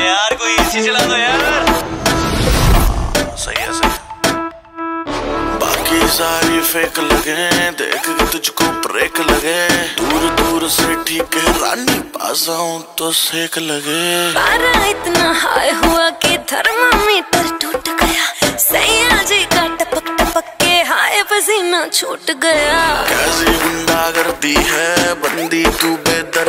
यार कोई एसी चला दो यार। सही है सही। बाकी सारी फेक लगे, देख के तुझको ब्रेक लगे। दूर दूर से ठीक है रानी, पास आऊं तो सेक लगे। पारा इतना हाई हुआ कि थर्मामीटर टूट गया। सैया जी का टपक टपक के हाय पसीना छूट गया। कैसी गुंडागर्दी है बंदी तू बेदर्द